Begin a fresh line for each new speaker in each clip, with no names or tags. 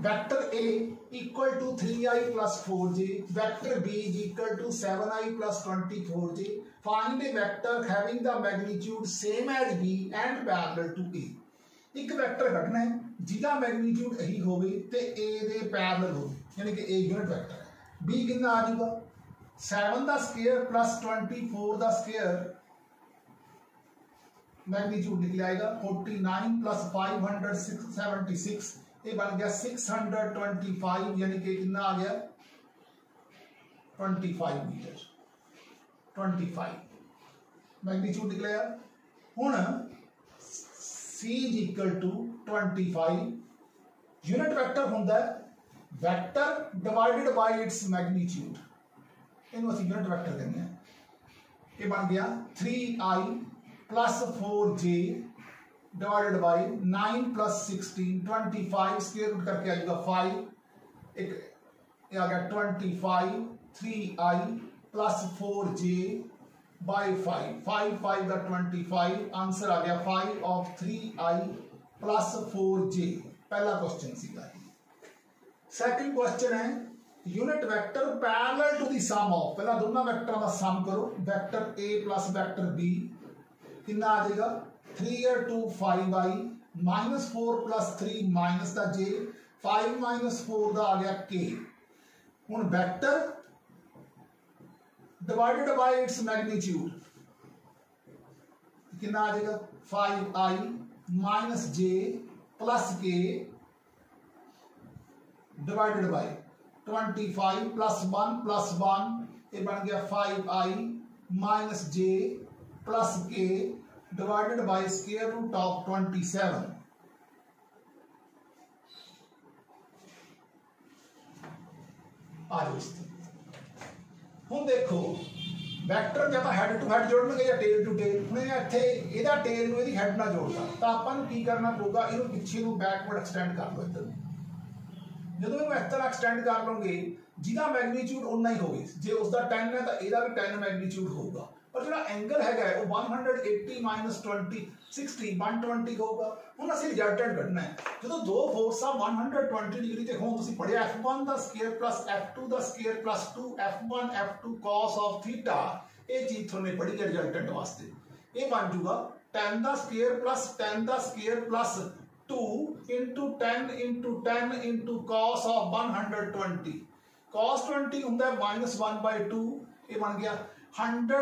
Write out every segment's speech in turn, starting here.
vector A equal to 3i plus 4j, vector B is equal to 7i plus 24j. Find a vector having the magnitude same as B and parallel to A. एक vector कटना है जिसका magnitude यही होवे ते A they parallel होवे, यानी कि A यूनिट वेक्टर है। B कितना आ जाएगा 7 दा स्क्वायर प्लस 24 दा स्क्वायर, मैग्नीट्यूड निकल आएगा 49 प्लस 576, ये बन गया 625, यानी कि कितना आ गया 25 मीटर, 25 मैग्नीट्यूड निकलेगा। हुण C is equal to 25, unit vector होंदा है vector divided by its magnitude, इन्हों असीं यूनिट वेक्टर कहते हैं। ये बन गया 3i plus 4j divided by 9 plus 16, 25 square root करके आ जाएगा 5, एक ये आ गया 25, 3i प्लस 4j by 5 का 25, आंसर आ गया 5 of 3i plus 4j। पहला क्वेश्चन सीधा है। सेकंड क्वेश्चन है unit vector parallel to the sum of, पहला दोनों वेक्टर का सम करो, vector A plus vector B कितना आ जाएगा 3 5i माइनस 4 प्लस 3 माइनस का j, 5 माइनस 4 का आ गया k। हुण vector divided by its magnitude कितना आ जाएगा 5i minus j plus k divided by 25 plus 1 ये बन गया 5i minus j plus k divided by square root of 27। हुण देखो वैक्टर जब हैड टू हैड जोड़नगे या टेल टू टेल, हुणे इत्थे इहदा टेल नूं इहदी हैड नाल जोड़दा तां आपां नूं की करना पਊਗਾ, इहनूं पिछे नूं बैकवर्ड एक्सटेंड कर लो। इधर जदों इहनूं इस तरह एक्सटेंड कर लोगे जिहदा मैग्नीट्यूड उन्ना ही होवे, जे उसका 10 है तो इहदा भी 10 मैग्नीट्यूड होगा, पर जो एंगल है वो 180 माइनस 20 60 120 होगा। हुण असीं रिजल्टेंट कढना है जो दो फोर्सां 120 डिग्री ते होण, तुसीं पढ़िया f1 दा स्क्वायर प्लस f2 दा square plus 2 f1 f2 cos of theta, ये चीज तुमने पढ़ी है रिजल्टेंट वास्ते। ये बन जूगा 10 दा स्क्वायर प्लस 10 दा square plus 2 into 10 into cos of 120, cos 20 हुंदा -1/2, ये बन गया 100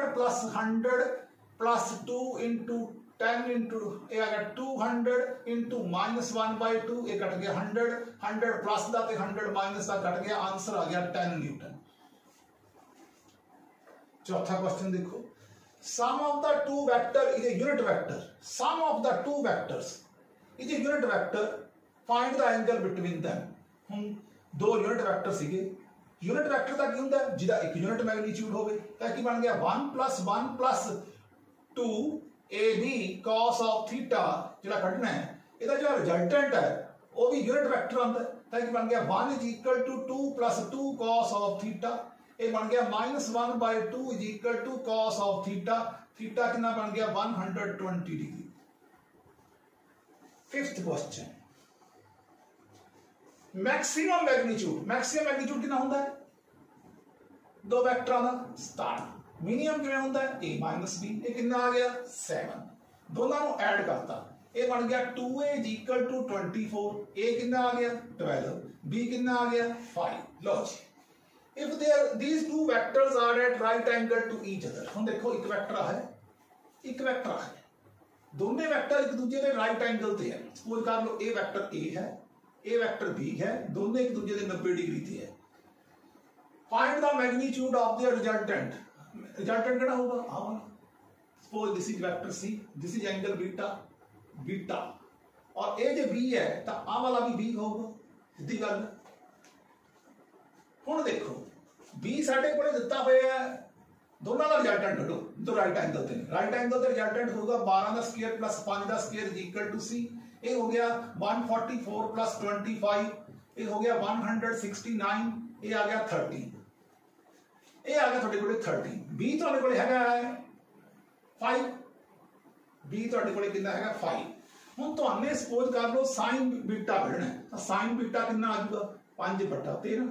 प्लस 2 इंटू 10 इंटू ये आ गया 200 इंटू -1/2, ये कट गया 100 प्लस का 100 माइनस का कट गया, आंसर आ गया 10 न्यूटन। चौथा क्वेश्चन देखो, sum of the two vector is a unit vector, sum of the two vectors is a unit vector, find the angle between them. हम दो यूनिट वेक्टर सीगे, यूनिट वेक्टर का की होंदा जिदा एक यूनिट मैग्नीट्यूड होवे, तां की बन गया 1 plus 2 ab cos of theta, जिहड़ा कढना है इहदा जो रिजल्टेंट है वो भी यूनिट वेक्टर आंदा, तां की बन गया 1 इज इक्वल टू 2 प्लस 2 cos ऑफ थीटा, ये बन गया -1/2 is equal to cos of theta, theta कितना बन गया 120 degree. Fifth question, maximum magnitude कितना होता है दो वेक्टरां दा स्टार, मिनिमम किवें होता है a माइनस b, ये कितना आ गया 7, दोनों को ऐड करता, ये बन गया 2a is equal to 24, a कितना आ गया 12, b कितना आ गया 5। लो जी, if these two vectors are at right angle to each other, हम देखो एक वेक्टर है, दोनों वेक्टर एक दूसरे के राइट एंगल ते है, सपोज कर लो a वेक्टर a है, a वेक्टर b है, दोनों एक दूसरे के 90 डिग्री ते है। Find the magnitude of the resultant, resultant कितना होगा हां, suppose this is vector c, this is angle beta और a जो b है तो आ वाला भी b होगा, सीधी गल। हुण देखो b साडे कोले दिता होया है, दोनों का रिजल्टेंट कढो, तो राइट एंगल ते रिजल्टेंट होगा 12 का स्क्वायर प्लस 5 का square is equal to c, ये हो गया 144 प्लस 25, ये हो गया 169, ये आ गया 30, ये आ गया थोड़े कोले 30, b थोड़े कोले हैगा 5, b थोड़े कोले कितना हैगा 5। ਹੁਣ ਤੁਹਾਨੇ ਸਪੋਜ਼ ਕਰ ਲਓ ਸਾइन बीटा ਕੱਢਣਾ ਤਾਂ साइन बीटा ਕਿੰਨਾ ਆ ਜਾਊਗਾ 5/13।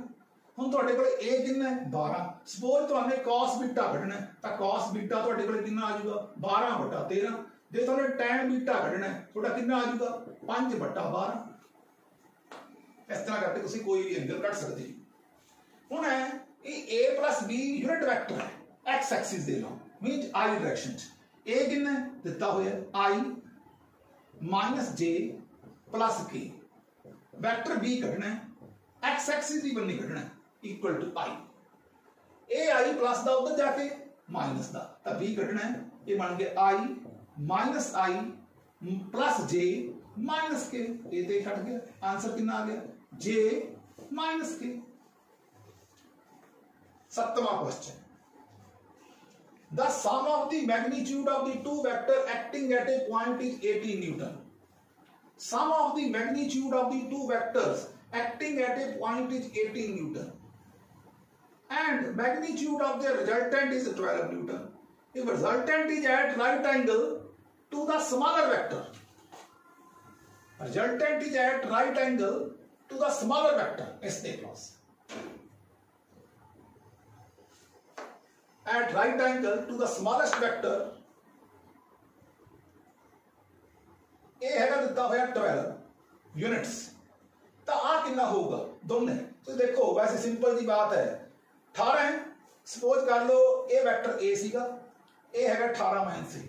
ਹੁਣ ਤੁਹਾਡੇ ਕੋਲ a ਕਿੰਨਾ ਹੈ 12। ਸਪੋਜ਼ ਤੁਹਾਨੇ cos बीटा ਕੱਢਣਾ ਤਾਂ cos बीटा ਤੁਹਾਡੇ ਕੋਲ ਕਿੰਨਾ ਆ ਜਾਊਗਾ 12/13। ਜੇ ਤੁਹਾਨੇ tan बीटा ਕੱਢਣਾ ਤੁਹਾਡਾ ਕਿੰਨਾ ਆ ਜਾਊਗਾ 5/12। ਇਸ ਤਰ੍ਹਾਂ ਕਰਕੇ ਤੁਸੀਂ ਕੋਈ ਵੀ ਐਂਗਲ ਕੱਢ ਸਕਦੇ ਹੋ। ਹੁਣ ਹੈ ਇਹ a plus b unit vector है x एक्सिस ਦੇ ਨਾਲ ਮੀਨਸ i ਡਾਇਰੈਕਸ਼ਨ ਚ a ਕਿੰਨਾ ਦਿੱਤਾ ਹੋਇਆ i minus j plus k vector b कढ़ना है x एक्सिस ही बननी कढ़ना है equal to i a i plus दा उधर जाके माइनस दा तब b कढ़ना है ये बन गया i minus i plus j minus k ये ते कट गया आंसर कितना आ गया j माइनस k। 7वां question The sum of the magnitude of the two vector acting at a point is 18 Newton. Sum of the magnitude of the two vectors acting at a point is 18 Newton. And magnitude of the resultant is 12 Newton. If resultant is at right angle to the smaller vector, resultant is at right angle to the smaller vector, S clause. At right angle to the smallest vector a हैगा दिता होया 12 units तो आ कितना होगा दोनों। तो देखो वैसे सिंपल जी बात है 18 है सपोज कर लो ए वेक्टर a सीगा a हैगा 18 माइनस 3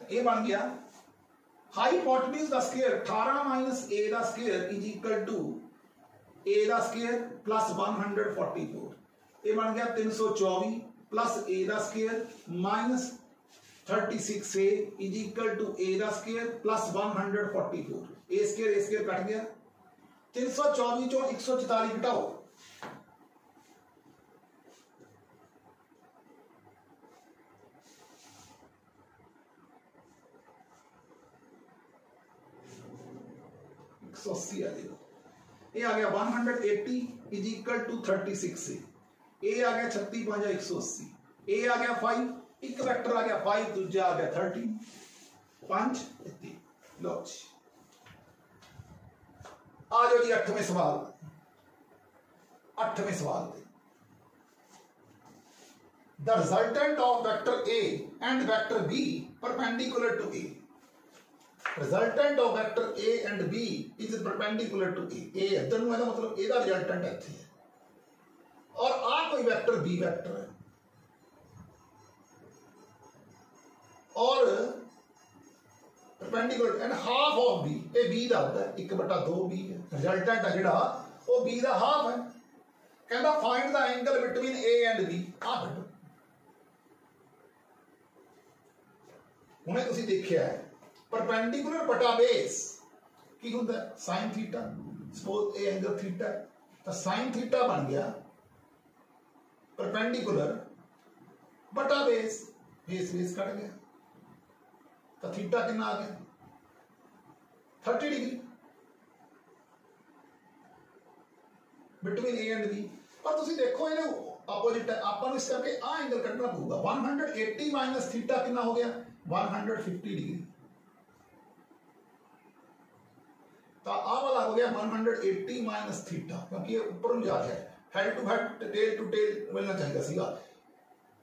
तो ये बन गया हाइपोटेन्यूज दा स्क्वायर 18 माइनस a दा square is equal to a दा स्क्वायर प्लस 144। ये बन गया 324 प्लस ए दा square minus 36a is equal to A दा square plus 144। A square cut गया 324 चो 144 घटाओ ये आ गया 180 is equal to 36a। A आ गया 36 5 180 ए आ गया 5 एक वेक्टर आ गया 5 दूजा आ गया 13 5 3। लो जी आ जाओ जी 8वें सवाल। 8वें सवाल the resultant of vector A and vector B perpendicular to A. Resultant of vector A and B is perpendicular to A इधर नु है मतलब ए दा रिजल्टेंट इत्थे है और आ कोई वेक्टर बी वेक्टर है और perpendicular and half of B ये बी दा होता है 1/2 बी है रिजल्टेंट है जिहड़ा वो बी दा हाफ है। कहंदा find the angle between A and B. आ कढो हुणे तुसीं देखिया है परपेंडिकुलर बटा बेस की हुंदा sin theta. Suppose A angle theta तो sin थीटा बन गया परपेंडिकुलर बटा बेस बेस बेस कट गया तो थीटा कितना आ गया 30 degree between A and B. पर तुसी देखो ये अपोजिट है आपको इस करके आ एंगल कटना पड़ेगा 180 माइनस थीटा कितना हो गया 150 डिग्री तो आ वाला हो गया 180 माइनस थीटा क्योंकि ये ऊपर जा रहा है head to head tail to tail मिलना चाहिए सीगा।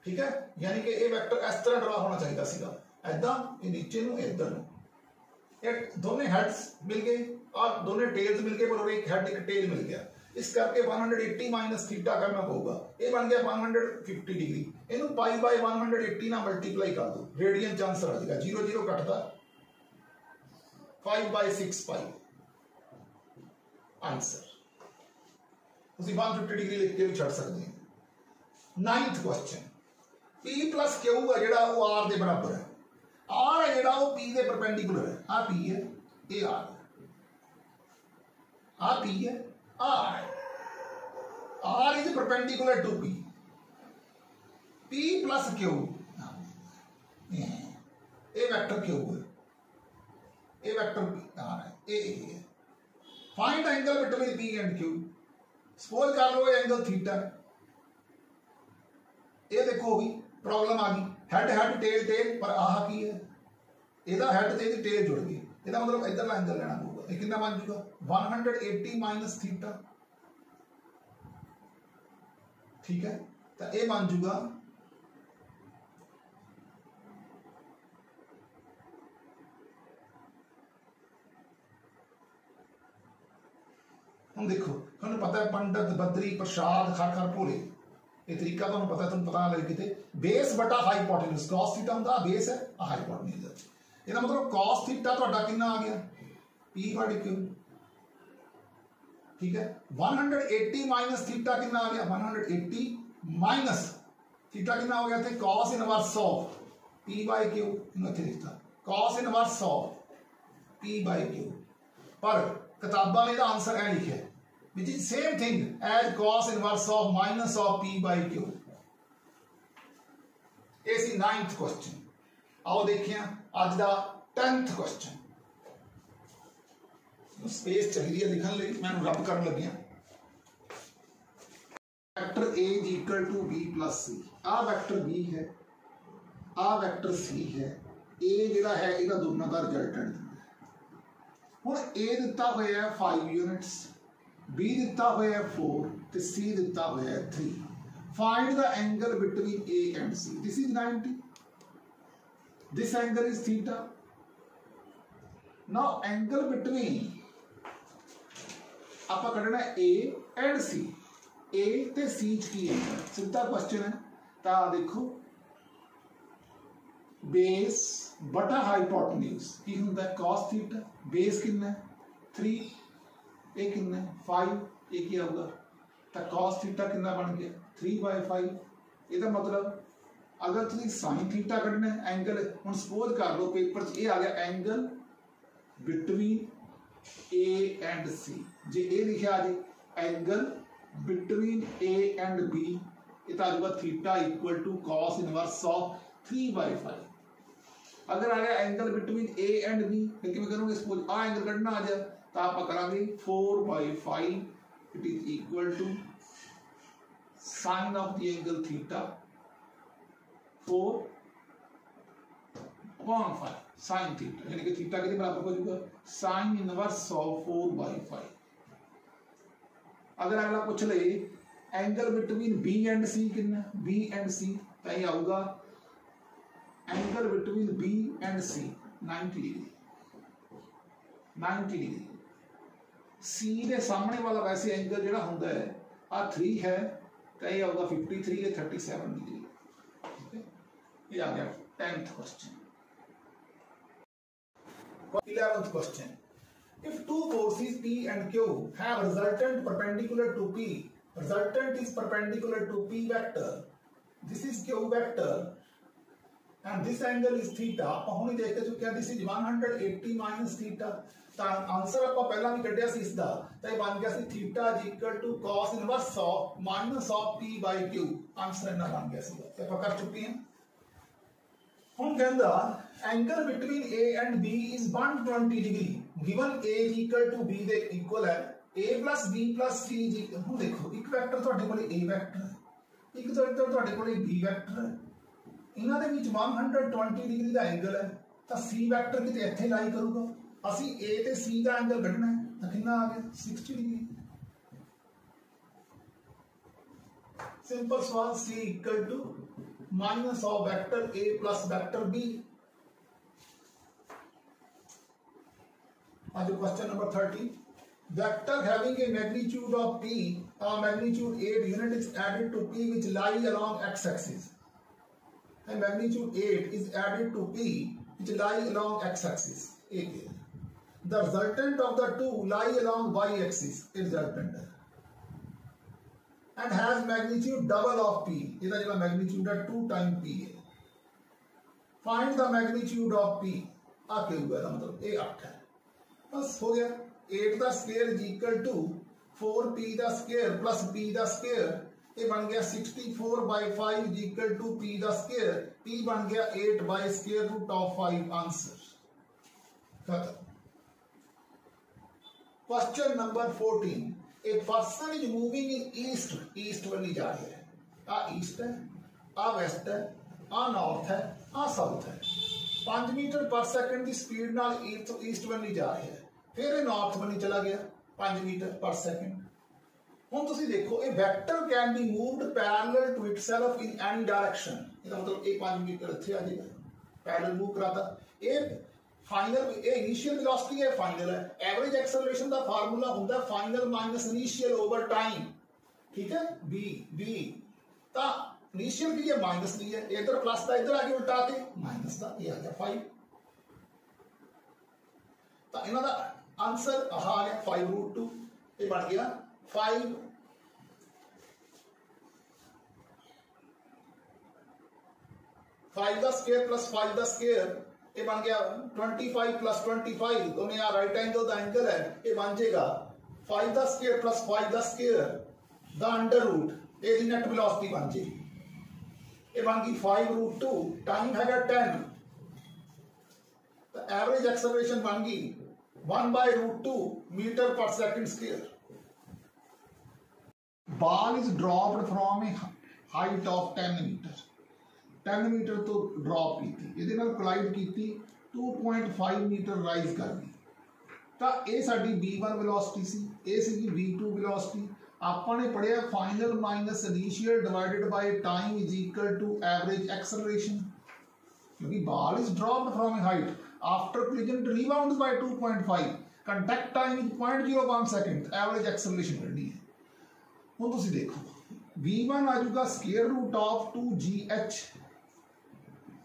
ठीक है यानी कि ये वेक्टर इस तरह ड्रा होना चाहिए सीगा ऐदा ये नीचे नु इधर नु ये दोनों हेड्स मिल गए और दोनों टेल्स मिल गए पर एक हेड एक टेल मिल गया इस करके 180 माइनस थीटा करना पड़ेगा। ये बन गया 150 डिग्री इनू पाई बाय 180 ना मल्टीप्लाई कर दो रेडियन च आंसर आ जाएगा 0 0 कटता 5/6 पाई आंसर। 150 डिग्री लिख के भी छड़ सकते हैं। 9th question P plus Q है जेड़ा वो R के बराबर है R है जेड़ा वो P के परपेंडिकुलर है आ P है ये R आ P है R is perpendicular to P P plus Q ये वेक्टर Q है ये वेक्टर R है ये find angle between P and Q। Suppose कर लो एंगल थीटा ये देखो होगी प्रॉब्लम आ गई हेड हेड टेल टेल पर आह की है ਇਹਦਾ ਹੈਡ ਤੇ ਇਹਦੀ ਟੇਲ जुड़ गई, ਇਹਦਾ मतलब इधरला एंगल लेना पऊगा। ये कितना बन जूगा 180 माइनस थीटा, ठीक है। तो ये बन जूगा हम देखो तुहानू पता है पंडित बद्री प्रसाद खाखर भोले, ये तरीका तुहानू पता है, तुहानू पता लगे किते बेस बटा हाइपोटेन्यूज कॉस थीटा हुंदा, बेस है आ हाइपोटेन्यूज है। ਇਹਦਾ मतलब cos थीटा ਤੁਹਾਡਾ कितना आ गया p/q, ठीक है। 180 माइनस थीटा कितना आ गया 180 माइनस थीटा कितना हो गया थे cos इनवर्स ऑफ p/q, इन्होंने इत्थे लिखता cos इनवर्स ऑफ p/q, पर किताबां ने इसदा आंसर ऐ लिखिया which is same thing as cos inverse of minus of p/q। ये सी 9th क्वेश्चन। आओ देखिए अज का 10th क्वेश्चन, स्पेस चाहिए लिखने लिए, मैं रब कर लगिया। Vector a is equal to b प्लस c, आ वेक्टर b है, आ वेक्टर c है, a जिहड़ा है इहदा दोनों का रिजल्टेंट हुण a दिता होया है 5 यूनिट्स, b दिता होया है 4 ते c दिता होया है 3। Find the angle between a and c। This is 90, this angle is theta। now angle between आपा कढ़ना a and c, a ते c की है सीधा क्वेश्चन है। ता देखो बेस बटा हाइपोटेन्यूज की हुंदा cos थीटा, बेस कितना है 3, ए कितना है 5, ए की आऊगा ता cos थीटा कितना बन गया 3/5। ਇਹਦਾ मतलब अगर तुम साइन थीटा कढ़ना है एंगल, हम सपोज कर लो पेपर च आ गया angle between A and C, जे ए लिखा आ जाए angle between A and B, ये आ जाएगा theta equal to cos inverse of 3/5। अगर आ गया angle between A and B, फिर किवें करोगे, सपोज आ एंगल कढ़ना आ जाए तो आप करांगे 4/5, it is equal to sine of the angle theta 4/5 sine theta, यानी कि थीटा के बराबर हो जाएगा साइन इनवर्स ऑफ 4/5। अगर अगला पूछ ले angle between B and C कितना, बी एंड सी, तो ये आऊगा angle between B and C 90 degree, 90 degree. C के सामने वाला वैसे एंगल जिहड़ा हुंदा है आ 3 है, तो ये आऊगा 53 या 37 डिग्री। ये आ गया 10th question. 11th question, if two forces P and Q have resultant perpendicular to P, resultant is perpendicular to P vector, this is Q vector and this angle is theta। ਆਪਾਂ ਹੁਣੇ ਦੇਖ ਚੁੱਕੇ ਹਾਂ this is 180 minus theta। ਤਾਂ answer ਆਪਾਂ ਪਹਿਲਾਂ ਵੀ ਕੱਢਿਆ ਸੀ ਇਸ ਦਾ, ਤਾਂ ਇਹ ਬਣ ਗਿਆ ਸੀ theta is equal to cos inverse of minus of P/Q। Answer ਇਹਨਾਂ ਬਣ ਗਿਆ ਸੀ, ਤੇ ਆਪਾਂ ਕਰ ਚੁੱਕੇ ਹਾਂ। हम कहता angle between A and B is 120 degree, given A is equal to B दे इक्वल है A plus B plus C is equal. हम देखो एक वेक्टर ਤੁਹਾਡੇ ਕੋਲ ए वेक्टर है, एक वेक्टर ਤੁਹਾਡੇ ਕੋਲ बी वेक्टर है, ਇਹਨਾਂ ਦੇ ਵਿੱਚ 120 डिग्री ਦਾ एंगल है, ਤਾਂ सी वेक्टर ਕਿਤੇ ਇੱਥੇ ਲਾਈ ਕਰੂਗਾ। ਅਸੀਂ ए ਤੇ सी ਦਾ एंगल ਕੱਢਣਾ ਹੈ, ਤਾਂ ਕਿੰਨਾ ਆ ਗਿਆ 60 डिग्री। सिंपल सवाल, C equal to minus of vector A plus vector B. आज question number 30, vector having a magnitude of p, magnitude 8 unit is added to p which lie along x axis, and magnitude 8 is added to p which lie along x axis। the resultant of the two lie along y axis, resultant है, and has magnitude double of p, इसका जो magnitude है 2 times p है। find the magnitude of p, आके हुआ है मतलब ये 8 है, बस हो गया। 8 का square is equal to 4p का स्क्वायर प्लस p का स्क्वायर, ये बन गया 64/5 इज इक्वल टू p का स्क्वायर, p बन गया 8 by square root of 5। Answer खत्म। Question number 14, A person is moving in east, east वाली जा रही है, आ ईस्ट है, आ वेस्ट है, आ नॉर्थ है, आ साउथ है। 5 मीटर पर सेकंड की स्पीड नाल ईस्ट बनी जा रहा है, फिर ये नॉर्थ बनी चला गया 5 मीटर पर सेकंड। हुण तुसीं देखो ये vector can be moved parallel to itself in any direction. इसका मतलब ये 5 मीटर इत्थे आ जाएगा, पैरेलल मूव कराता। ये फाइनल, ये इनिशियल वेलोसिटी है, फाइनल है। एवरेज एक्सेलरेशन का फार्मूला होता है final minus initial over time, ठीक है। बी ता इनिशियल की है माइनस दी है, इधर प्लस था, इधर आके उल्टा के माइनस था, ये आ गया 5। तो इन्हों का आंसर आ गया 5√2, ये बन गया 5 का स्क्वायर प्लस 5 का स्क्वायर, ये बन गया 25 प्लस 25, दोनों यहाँ राइट एंगल का एंगल है, ये बन जाएगा 5 का स्क्वायर प्लस 5 का स्क्वायर द अंडर रूट, ये नेट वेलोसिटी बन जाएगी। ये बन गई 5√2, टाइम है 10, तो एवरेज एक्सेलरेशन बन गई 1/√2 मीटर पर second square. Ball is dropped from a height of 10 metre, 10 metre तो ड्रॉप की थी, ਇਹਦੇ ਨਾਲ ਕੋਲਾਈਡ ਕੀਤੀ 2.5 मीटर राइज कर गई। ਤਾਂ ਇਹ ਸਾਡੀ v1 वेलोसिटी सी, ਇਹ ਸੀਗੀ v2 वेलोसिटी। ਆਪਾਂ ਨੇ ਪੜਿਆ final minus initial divided by time is equal to average acceleration, क्योंकि ball is dropped from a height after collision it rebounds by 2.5, contact time is 0.01 second, average acceleration करनी है। ਹੁਣ ਤੁਸੀਂ ਦੇਖੋ v1 आ जाएगा square root of 2gh,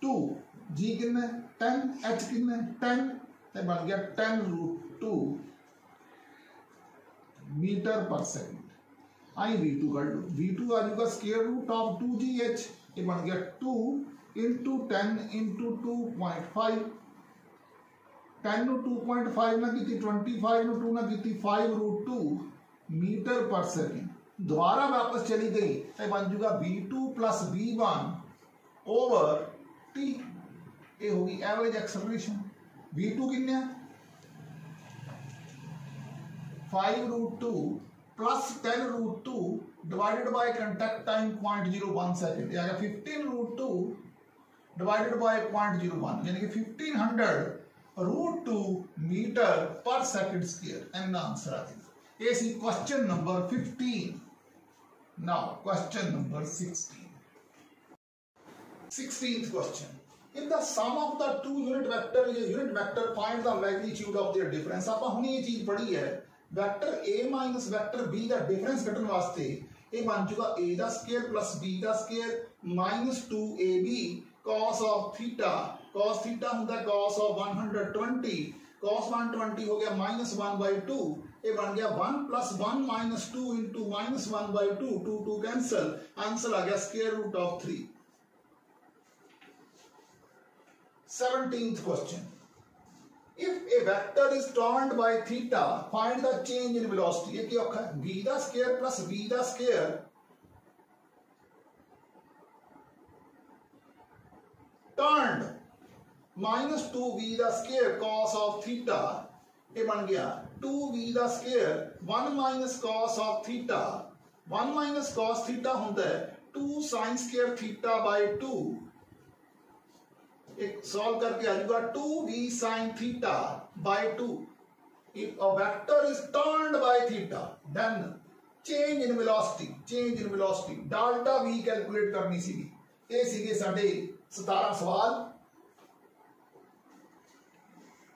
2g कितना 10, h कितना 10, तो बन गया 10√2 मीटर पर सेकंड। आई v2 कर लो, v2 आ जाएगा स्क्वायर रूट ऑफ 2gh, ये बन गया 2 × 10 × 2.5, 10 ਨੂੰ 2.5 ना की 25 ਨੂੰ 2 ना की 5√2 मीटर पर सेकंड। दोबारा वापस चली गई तो बन जाएगा v2 plus v1 over t, ये होगी एवरेज एक्सेलरेशन। v2 कितना 5√2 plus 10√2 divided by contact time 0.01 second, आ गया 15√2 डिवाइडेड बाय 0.01, यानी कि 1500√2 मीटर पर सेकंड स्क्वायर। एंड आंसर आ गया। ये सी question number 15। Now question number 16. 16th question. If the sum of the two unit vector is a unit vector, find the magnitude of their difference. आपा हुनी ये चीज पढ़ी है, vector a minus vector b का डिफरेंस कटन वास्ते ये बन चुका a का स्क्वायर प्लस b का square minus 2ab cos of theta, cos theta होता है cos of 120, cos 120 हो गया -1/2, ये बन गया 1 + 1 - 2 × -1/2, 2 कैंसल, आंसर आ गया square root of 3। 17th question. If a vector is turned by theta, find the change in velocity. ये क्या होगा? v का स्क्वायर प्लस v का स्क्वायर turned -2v का स्क्वायर cos of theta, ये बन गया 2v का square 1 - cos of theta, 1 - cos theta होता है 2 sin स्क्वायर थीटा बाय 2, एक सॉल्व करके आ जाएगा 2v sin theta by 2। If a vector is turned by theta, then change in velocity, delta v calculate करनी सी। ये सीगे साडे 17 सवाल।